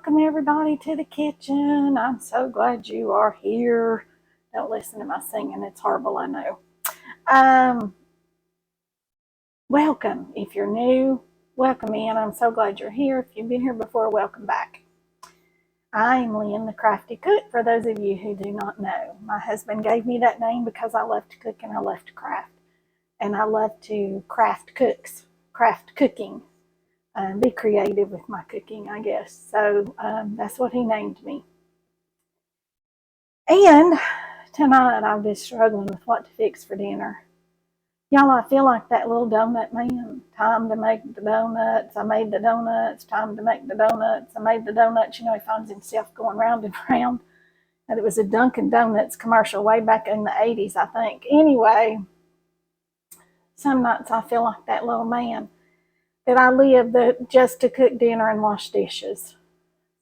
Welcome everybody to the kitchen. I'm so glad you are here. Don't listen to my singing, it's horrible, I know. Welcome. If you're new, welcome in. I'm so glad you're here. If you've been here before, welcome back. I'm Lynn, the Crafty Cook, for those of you who do not know. My husband gave me that name because I love to cook and I love to craft. And I love to craft cooking. Be creative with my cooking, I guess. So that's what he named me. And tonight I'll be struggling with what to fix for dinner. Y'all, I feel like that little donut man. Time to make the donuts. I made the donuts. Time to make the donuts. I made the donuts. You know, he finds himself going round and round. And it was a Dunkin' Donuts commercial way back in the 80s, I think. Anyway, some nights I feel like that little man. That I live just to cook dinner and wash dishes.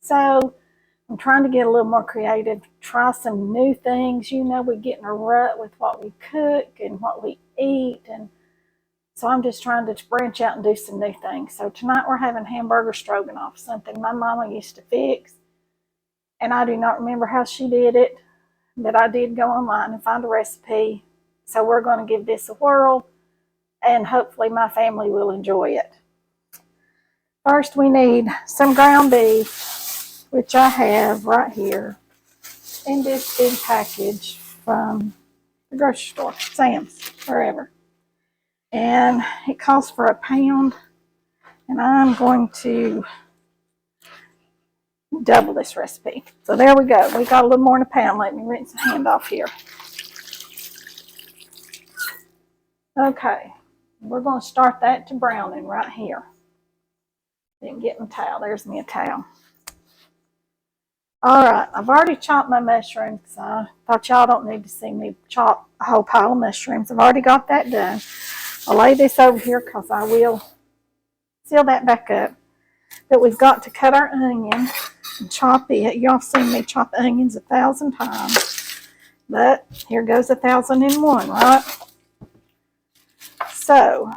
So I'm trying to get a little more creative, try some new things. You know, we get in a rut with what we cook and what we eat. And so I'm just trying to branch out and do some new things. So tonight we're having Hamburger Stroganoff, something my mama used to fix. And I do not remember how she did it, but I did go online and find a recipe. So we're going to give this a whirl and hopefully my family will enjoy it. First, we need some ground beef, which I have right here in this big package from the grocery store, Sam's, wherever. And it calls for a pound, and I'm going to double this recipe. So there we go. We got a little more than a pound. Let me rinse the hand off here. Okay, we're going to start that to browning right here. Didn't get my towel. There's me a towel. All right, I've already chopped my mushrooms. I thought y'all don't need to see me chop a whole pile of mushrooms. I've already got that done. I'll lay this over here because I will seal that back up. But we've got to cut our onion and chop it. Y'all seen me chop onions 1,000 times. But here goes 1,001, right? So,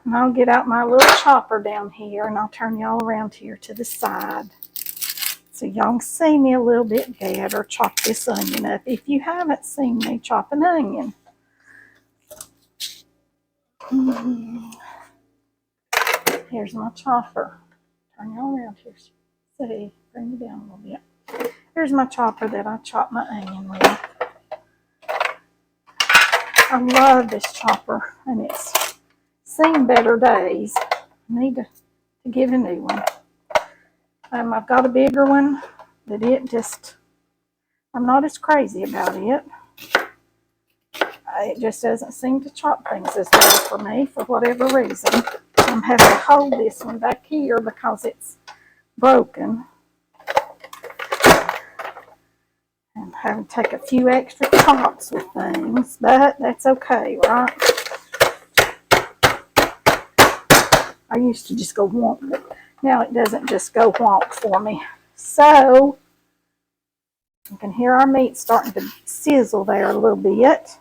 and I'll get out my little chopper down here and I'll turn y'all around here to the side so y'all can see me a little bit better chop this onion up if you haven't seen me chop an onion. Here's my chopper. Turn y'all around here. See, bring it down a little bit. Here's my chopper that I chop my onion with. I love this chopper and it's seen better days. I need to get a new one. I've got a bigger one, but I'm not as crazy about it. It just doesn't seem to chop things as well for me for whatever reason. I'm having to hold this one back here because it's broken. I'm having to take a few extra chops with things, but that's okay, right? I used to just go wonk, but now it doesn't just go wonk for me. So, you can hear our meat starting to sizzle there a little bit.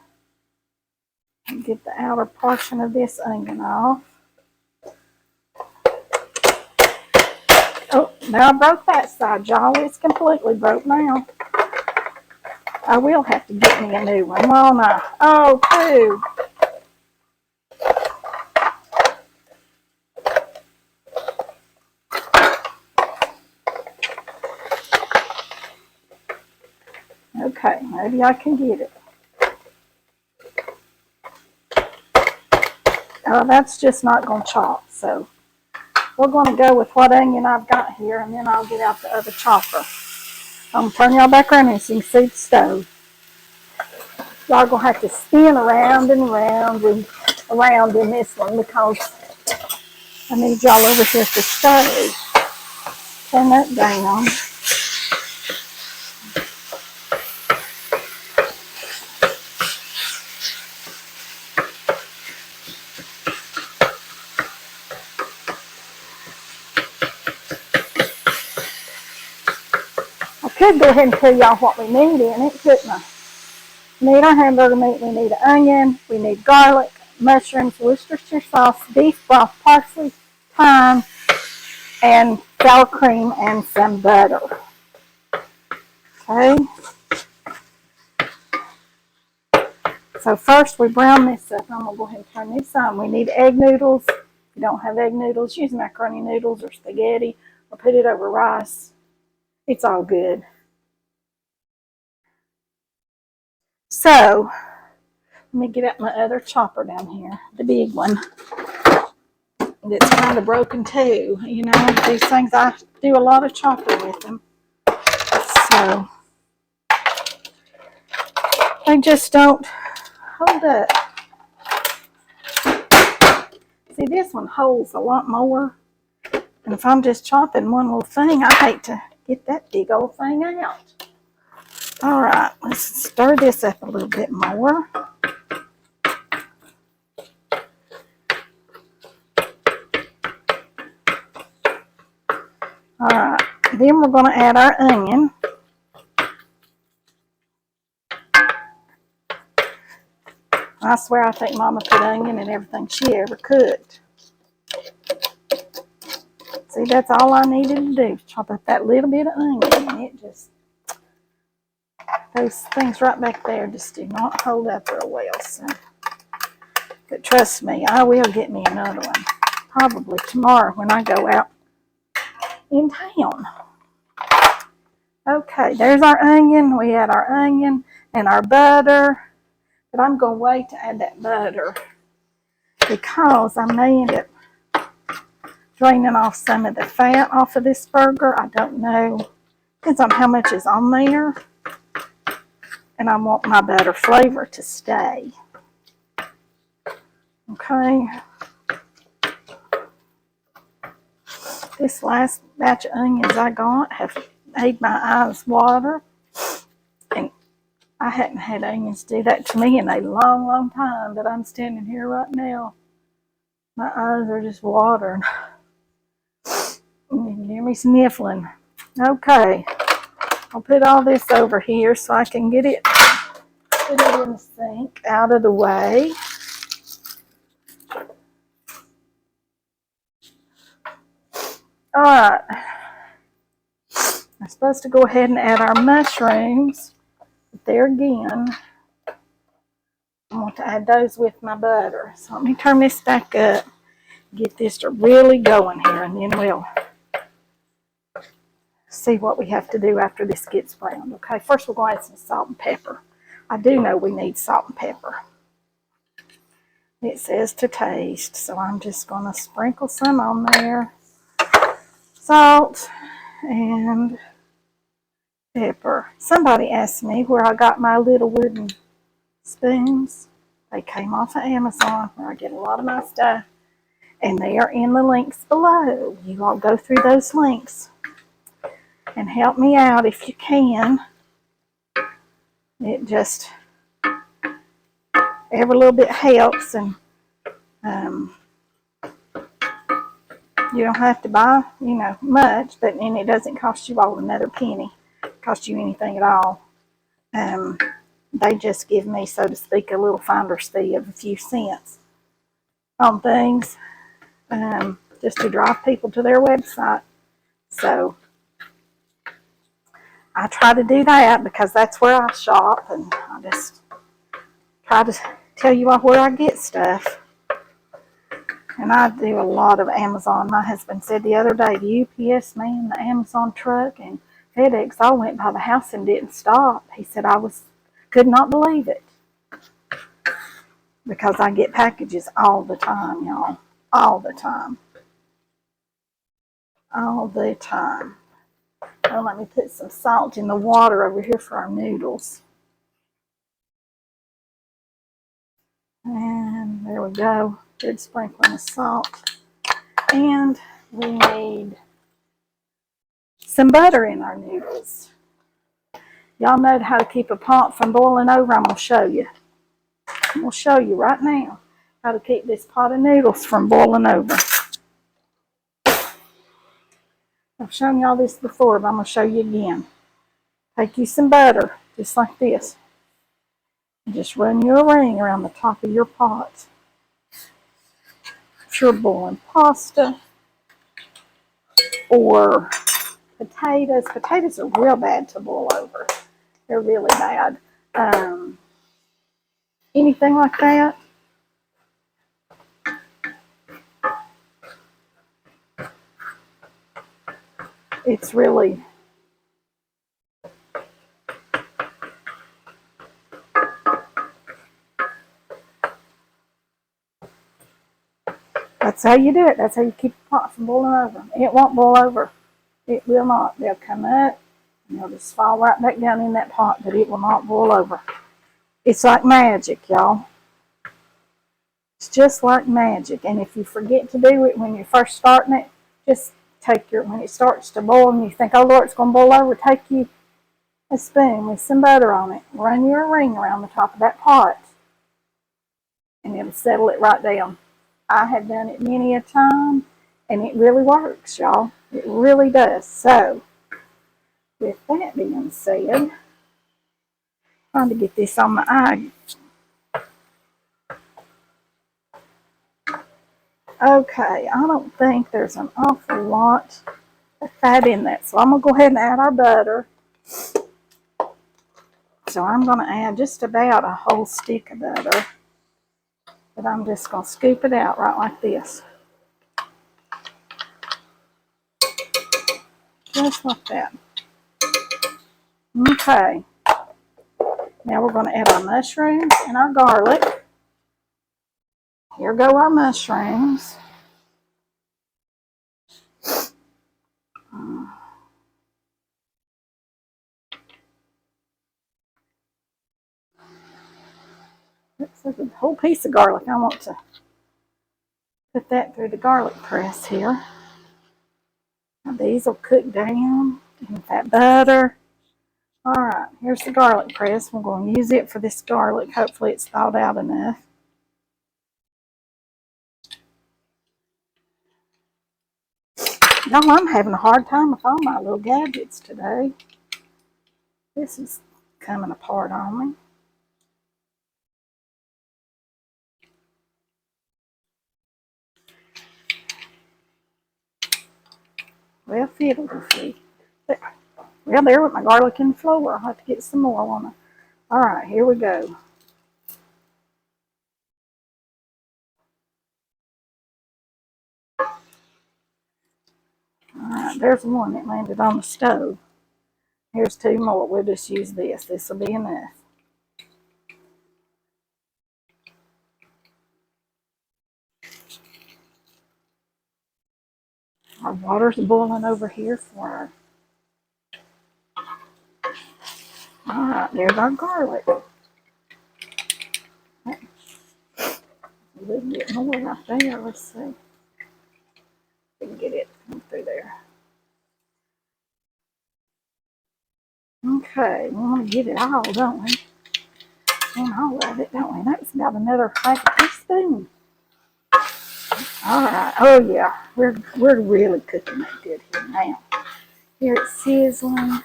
And get the outer portion of this onion off. Oh, now I broke that side, y'all. It's completely broke now. I will have to get me a new one, won't I? Oh, poo. Okay, maybe I can get it. That's just not going to chop, so we're going to go with what onion I've got here, and then I'll get out the other chopper. I'm going to turn y'all back around here so you can see the stove. Y'all going to have to spin around and around and around in this one because I need y'all over here at the stove. Turn that down. I could go ahead and tell y'all what we need in it, couldn't I? We need our hamburger meat, we need an onion, we need garlic, mushrooms, Worcestershire sauce, beef broth, parsley, thyme, and sour cream and some butter. Okay. So first we brown this up. I'm going to go ahead and turn this on. We need egg noodles. If you don't have egg noodles, use macaroni noodles or spaghetti or put it over rice. It's all good. So let me get out my other chopper down here, the big one. It's kind of broken too. You know, these things, I do a lot of chopping with them. So they just don't hold up. See, this one holds a lot more. And if I'm just chopping one little thing, I hate to get that big old thing out. All right, let's stir this up a little bit more. All right, then we're going to add our onion. I swear I think Mama put onion in everything she ever cooked. See, that's all I needed to do, chop up that little bit of onion, and it just, those things right back there just do not hold up real well. So, but trust me, I will get me another one, probably tomorrow when I go out in town. Okay, there's our onion. We add our onion and our butter, but I'm going to wait to add that butter because I may end up draining off some of the fat off of this burger. I don't know. Depends on how much is on there. And I want my butter flavor to stay. Okay. This last batch of onions I got have made my eyes water. And I hadn't had onions do that to me in a long, long time. But I'm standing here right now. My eyes are just watering. You can hear me sniffling. Okay, I'll put all this over here so I can get it, put it in the sink out of the way. All right, I'm supposed to go ahead and add our mushrooms, but there again, I want to add those with my butter. So let me turn this back up, get this to really going here, and then we'll see what we have to do after this gets browned. Okay, first we're going to add some salt and pepper. I do know we need salt and pepper. It says to taste, so I'm just going to sprinkle some on there. Salt and pepper. Somebody asked me where I got my little wooden spoons. They came off of Amazon, where I get a lot of my stuff, and they are in the links below. You all go through those links and help me out if you can. It just, every little bit helps, and you don't have to buy, you know, much, but and it doesn't cost you all another penny, cost you anything at all. They just give me, so to speak, a little finder's fee of a few cents on things, just to drive people to their website. So I try to do that because that's where I shop, and I just try to tell you all where I get stuff. And I do a lot of Amazon. My husband said the other day, the UPS man, the Amazon truck, and FedEx all went by the house and didn't stop. He said could not believe it. Because I get packages all the time, y'all. All the time. All the time. Well, let me put some salt in the water over here for our noodles. And there we go. Good sprinkling of salt. And we need some butter in our noodles. Y'all know how to keep a pot from boiling over. I'm going to show you. I'm going to show you right now how to keep this pot of noodles from boiling over. I've shown y'all this before, but I'm going to show you again. Take you some butter, just like this. And just run your ring around the top of your pot. If you're boiling pasta, or potatoes. Potatoes are real bad to boil over. They're really bad. Anything like that. It's really, that's how you do it. That's how you keep the pot from boiling over. It won't boil over. It will not. They'll come up and they'll just fall right back down in that pot, but it will not boil over. It's like magic, y'all. It's just like magic. And if you forget to do it when you're first starting it, just take when it starts to boil and you think, oh Lord, it's going to boil over, take you a spoon with some butter on it. Run your ring around the top of that pot and it'll settle it right down. I have done it many a time and it really works, y'all. It really does. So, with that being said, trying to get this on my eye. Okay, I don't think there's an awful lot of fat in that. So I'm going to go ahead and add our butter. So I'm going to add just about a whole stick of butter. But I'm just going to scoop it out right like this. Just like that. Okay. Now we're going to add our mushrooms and our garlic. Here go our mushrooms. That's a whole piece of garlic. I want to put that through the garlic press here. Now these will cook down in that butter. Alright, here's the garlic press. We're going to use it for this garlic. Hopefully it's thawed out enough. Y'all, I'm having a hard time with all my little gadgets today. This is coming apart on me. Well, fiddle see. Well, there with my garlic and flour. I'll have to get some more on it. Alright, here we go. Alright, there's one that landed on the stove. Here's two more. We'll just use this. This will be enough. Our water's boiling over here for our... Alright, there's our garlic. A little bit more right there. Let's see. We can get it come through there. Okay, we want to get it all, don't we? And all of it, don't we? That's about another half a teaspoon. Alright, oh yeah, we're really cooking that good here now. Here it's sizzling.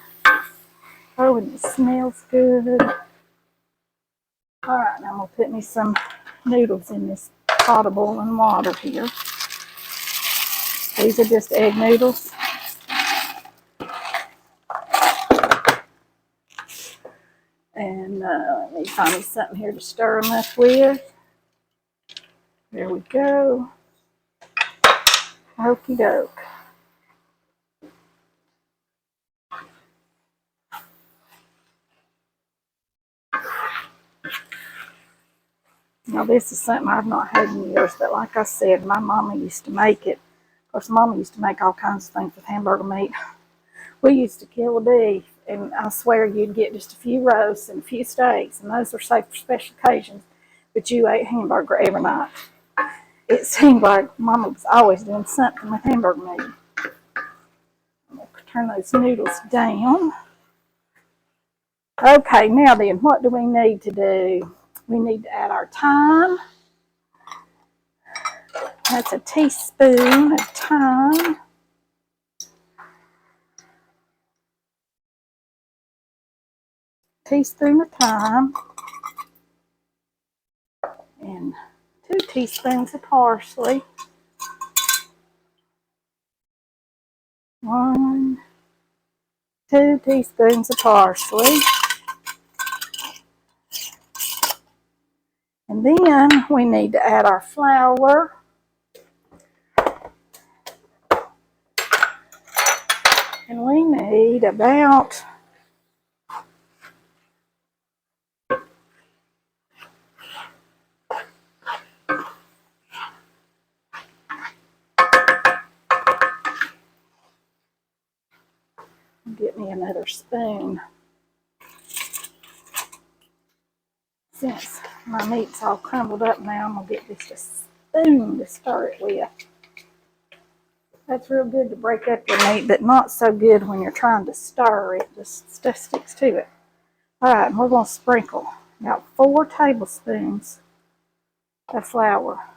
Oh, and it smells good. Alright, now I'm going to put me some noodles in this pot of boiling water here. These are just egg noodles. And let me find me something here to stir them up with. There we go. Okie doke. Now this is something I've not had in years, but like I said, my mama used to make it. Of course, mama used to make all kinds of things with hamburger meat. We used to kill a beef, and I swear you'd get just a few roasts and a few steaks, and those were saved for special occasions, but you ate hamburger every night. It seemed like mama was always doing something with hamburger meat. I'm going to turn those noodles down. Okay, now then, what do we need to do? We need to add our thyme. That's a teaspoon of thyme. Teaspoon of thyme. And 2 teaspoons of parsley. 1, 2 teaspoons of parsley. And then we need to add our flour. And we need about get me another spoon. Since my meat's all crumbled up now, I'm going to get just a spoon to stir it with. That's real good to break up your meat, but not so good when you're trying to stir it. Just stuff sticks to it. Alright, and we're going to sprinkle about 4 tablespoons of flour.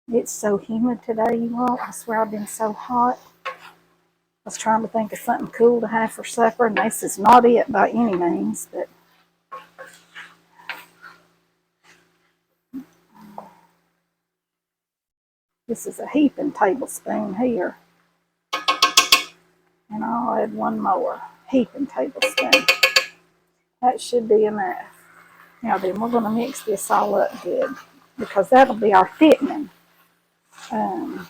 It's so humid today, you all. I swear I've been so hot. I was trying to think of something cool to have for supper, and this is not it by any means, but this is a heaping tablespoon here. And I'll add 1 more heaping tablespoon. That should be enough. Now then, we're going to mix this all up good, because that'll be our thickening. Then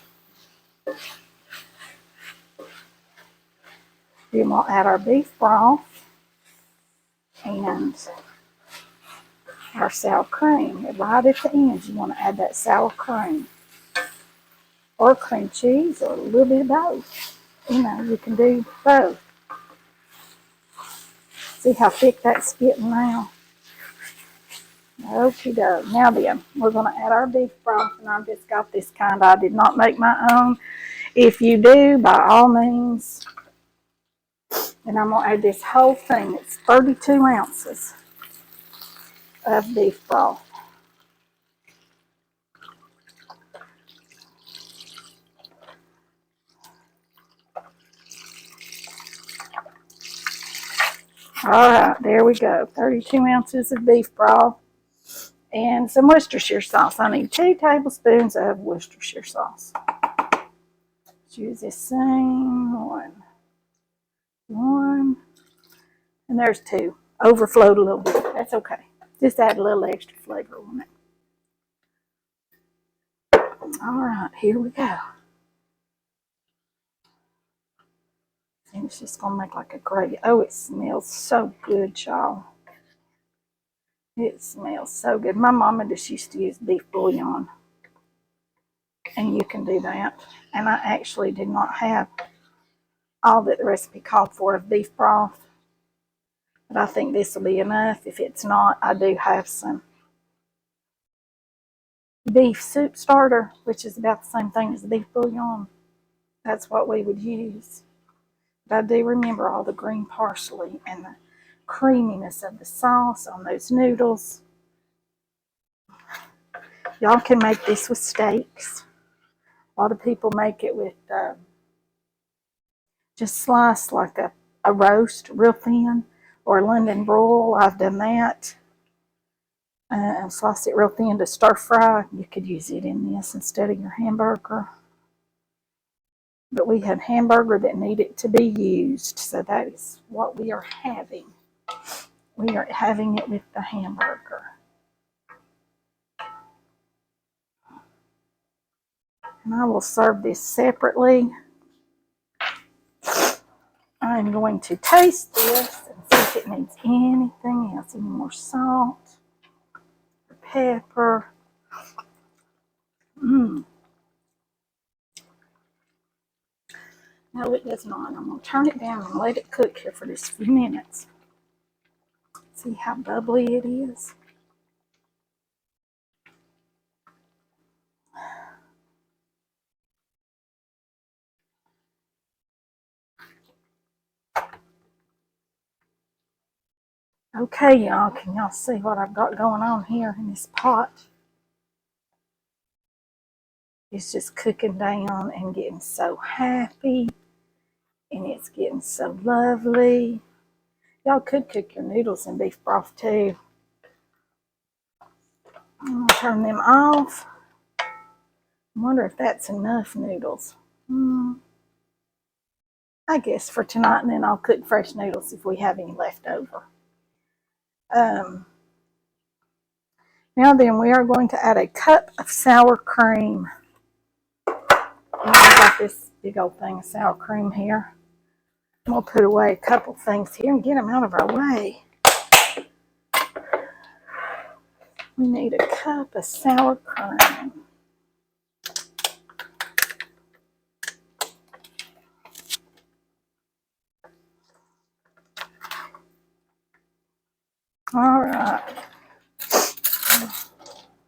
we'll add our beef broth and our sour cream. And right at the end, you want to add that sour cream or cream cheese or a little bit of both. You know, you can do both. See how thick that's getting now? Okie doke. Now then, we're going to add our beef broth, and I've just got this kind. I did not make my own. If you do, by all means. And I'm going to add this whole thing. It's 32 ounces of beef broth. Alright, there we go. 32 ounces of beef broth and some Worcestershire sauce. I need 2 tablespoons of Worcestershire sauce. Let's use this same one. And there's 2. Overflowed a little bit. That's okay. Just add a little extra flavor on it. Alright, here we go. And it's just going to make like a gravy. Oh, it smells so good, y'all. It smells so good. My mama just used to use beef bouillon. And you can do that. And I actually did not have all that the recipe called for of beef broth. But I think this will be enough. If it's not, I do have some beef soup starter, which is about the same thing as beef bouillon. That's what we would use. But I do remember all the green parsley and the creaminess of the sauce on those noodles. Y'all can make this with steaks. A lot of people make it with just sliced like a roast real thin, or a London broil. I've done that. Slice it real thin to stir fry. You could use it in this instead of your hamburger. But we had hamburger that needed to be used, so that is what we are having. We are having it with the hamburger. And I will serve this separately. I'm going to taste this and see if it needs anything else. Any more salt, pepper. No, it does not. I'm going to turn it down and let it cook here for just a few minutes. See how bubbly it is? Okay, y'all, can y'all see what I've got going on here in this pot? It's just cooking down and getting so happy. And it's getting so lovely. Y'all could cook your noodles in beef broth too. I'm going to turn them off. I wonder if that's enough noodles. I guess for tonight, and then I'll cook fresh noodles if we have any left over. Now then, we are going to add a cup of sour cream. I've got this big old thing of sour cream here. We'll put away a couple things here and get them out of our way. We need a cup of sour cream. All right.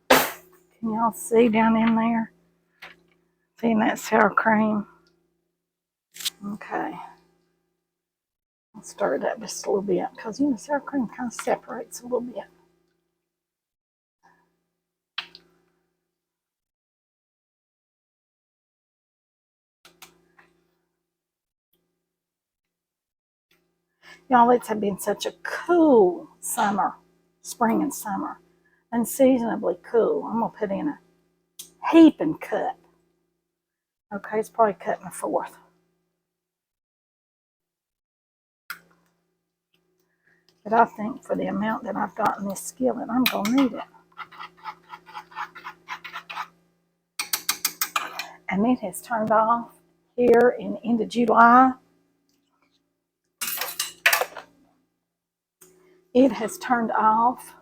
Can y'all see down in there? Seeing that sour cream? Okay. I'll stir it up just a little bit because, you know, sour cream kind of separates a little bit. Y'all, it's been such a cool summer, spring and summer, unseasonably cool. I'm going to put in a heaping cup. Okay, it's probably cut in a fourth. But I think for the amount that I've got in this skillet, I'm going to need it. And it has turned off here into July. It has turned off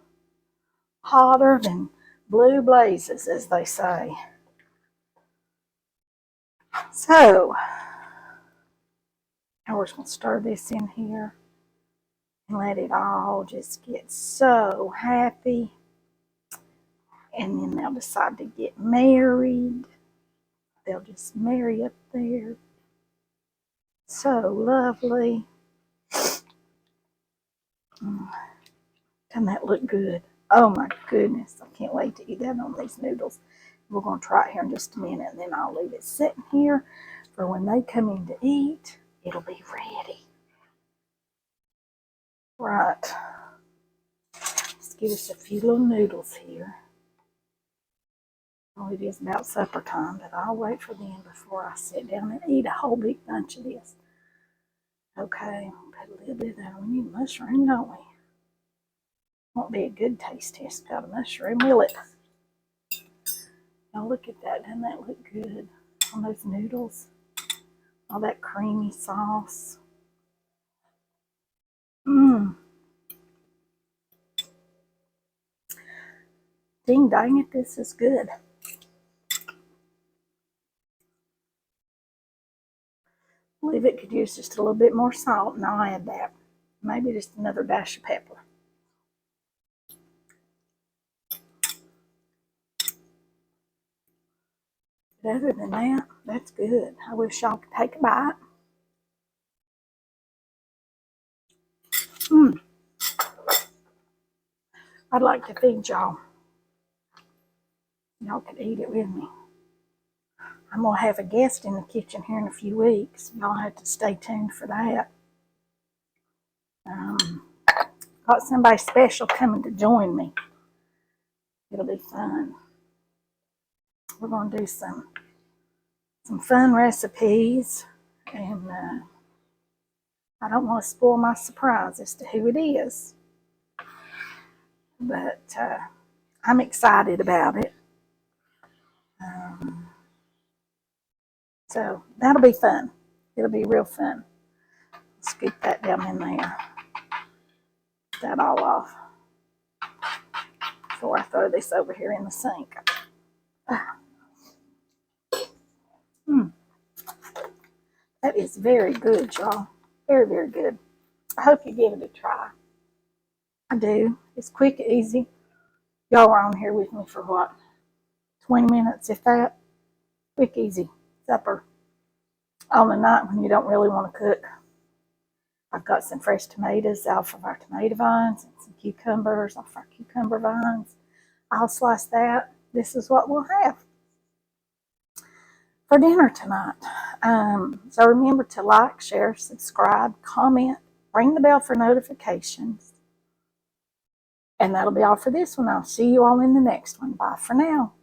hotter than blue blazes, as they say. So, now we're just going to stir this in here and let it all just get so happy. And then they'll decide to get married. They'll just marry up there. So lovely. Doesn't that look good? Oh my goodness. I can't wait to eat that on these noodles. We're going to try it here in just a minute, and then I'll leave it sitting here for when they come in to eat. It'll be ready. Right. Let's give us a few little noodles here. Well, it is about supper time, but I'll wait for them before I sit down and eat a whole big bunch of this. Okay, put a little bit of that. We need mushroom, don't we? Won't be a good taste test without a mushroom, will it? Now look at that. Doesn't that look good on those noodles? All that creamy sauce. Ding dang it, this is good. I believe it could use just a little bit more salt, and I'll add that. Maybe just another dash of pepper. But other than that, that's good. I wish y'all could take a bite. I'd like to feed y'all. Y'all could eat it with me. I'm going to have a guest in the kitchen here in a few weeks. Y'all have to stay tuned for that. Got somebody special coming to join me. It'll be fun. We're going to do some fun recipes, and I don't want to spoil my surprise as to who it is, but I'm excited about it. So that'll be fun. It'll be real fun. Scoop that down in there. Get that all off before I throw this over here in the sink. That is very good, y'all. Very, very good. I hope you give it a try. I do. It's quick, easy. Y'all are on here with me for what? 20 minutes, if that. Quick, easy supper on the night when you don't really want to cook. I've got some fresh tomatoes off of our tomato vines and some cucumbers off our cucumber vines. I'll slice that. This is what we'll have for dinner tonight. So remember to like, share, subscribe, comment, ring the bell for notifications. And that'll be all for this one. I'll see you all in the next one. Bye for now.